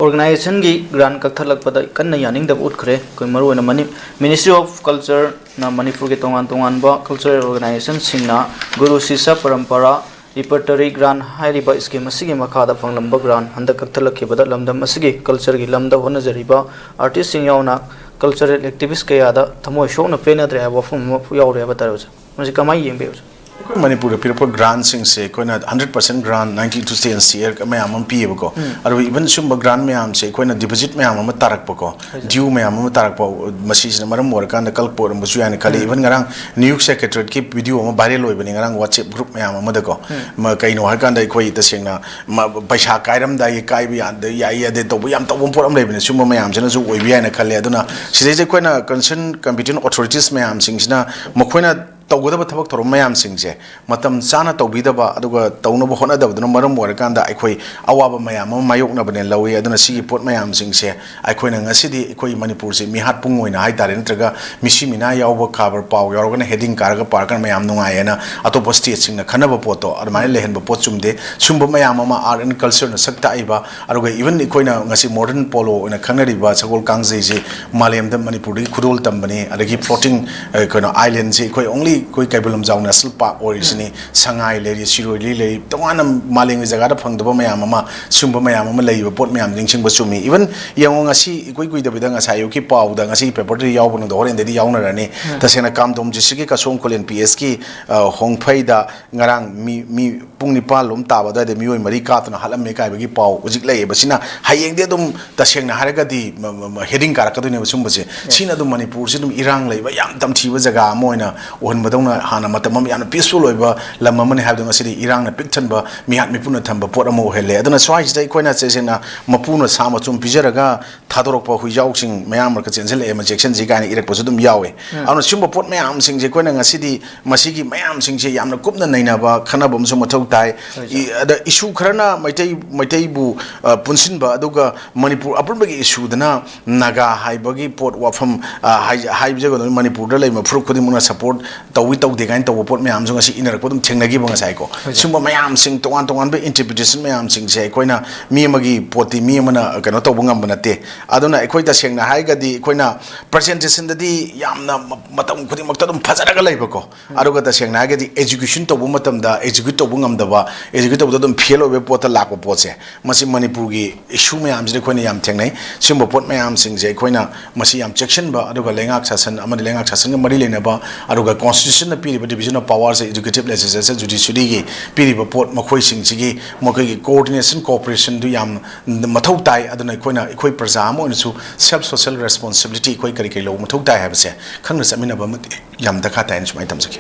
organization gi grant kakthak pada kanna yaning da utkre koi maru na mani Ministry of Culture na Manipur ke tongan ba cultural organization singna Guru Sisa Parampara repertory grant hairiba scheme asigi makhada fanglamba grant handa kakthak ke bada lamdam asigi culture gi lamda hona jariba artist sing yauna cultural activist kaya da thamoi shona pena dre wa fum yaure ba tarus masi kamai yengbe Manipur people grant sing say koina 100% grant 90 to stay and see me am pi ko aru even sum grant me am say koina deposit me am tarak ko due me am tarak po machine maram war kan kal por mu su yani kali even ngarang new secretary ki video ma viral oi bani ngarang WhatsApp group me am da ko ma kaino har kan dai koi ta singna paisa kairam dai kai bi and ya de to yam to por am le bani sum me am jana su oi bi na khale aduna sidai koina concern competent authorities me am sing sina makoina tawgada thabak thorom mayam singje matam chana tawbidaba aduga tawnoba honadabaduna maram warakanda aikhoi awaba mayam mayokna bane lawi aduna sigi pot mayam singse aikhoina ngasidi aikhoi manipur se mihat pungoina haitare ntraga misimina yawba khabar paw yorogana heading karaga parkan mayam nungayena atopa state singna khanaba poto admai lehenba pot chumde sumba mayam ma art and culture na sakta aiba aduga even aikoina ngasi modern polo ina khanariba sagol kangje je malem da manipur ri khudol tambani adagi floating koina island je koi only koi kaibulam jaw national park orisini sangai leri siroi leri tongana maleng jaga da phangdaba mayam ma sumba mayam ma leiba pot mayam jingching ba chumi even yango ngasi koi koi da bidang asa yoki paw da ngasi paper ri yaw bun da horen de yaw na rani tasena kam dom jisigi ka som kolen ps ki hongphai da ngarang mi pungni palom taba da de mioi mari ka tna halam me kai bagi paw ujik lei basina hayeng de dum tasengna haraga di heading kara ka dune sumba se sina dum manipur se dum irang leiba yam tam thiba jaga moina on badona hana matamam yana peaceful oiba lamma mani habdo ngasidi irang na picture ba mihat mipuna thamba pot amo hele aduna swai dai koina chesena mapuna sama chum pijaraga thadorok pa huijaw sing mayam ka chenjel e majection ji gaini irak posudum yawe anu sumba pot mayam sing je koina ngasidi masigi mayam sing je yamna kupna naina ba khana bom sum mathau tai ada issue kharana maitai bu punsin ba aduga manipur apurba gi issue dana naga haibagi pot wafam haibje go manipur da lei ma furuk khudi muna support tawi taw de gain taw pot mayam jong asi inar podum thengnagi bang sai ko sumba mayam sing tongan be interpretation mayam sing je koina mi magi poti mi mana kano taw bangam banate aduna ekoi ta sengna haigadi koina presentation dadi yamna matam khudi makta dum phajaraga leiba ko aruga ta sengna haigadi education taw matam da execute taw bangam da execute taw dum fail obe pot lakwa pot se masi manipur gi issue mayam je koina yam thengnai sumba pot mayam sing je koina masi yam section ba aruga lengak sasan amadi lengak sasan ga mari lena ba aruga constitution na piri division of powers executive legislature judiciary gi piri pot makhoi sing sigi makhoi gi coordination cooperation du yam mathau tai aduna koina ikoi praja mo su self social responsibility koi kari kai lo mathau tai habse khangna samina ba yam dakha tai sumai tam saki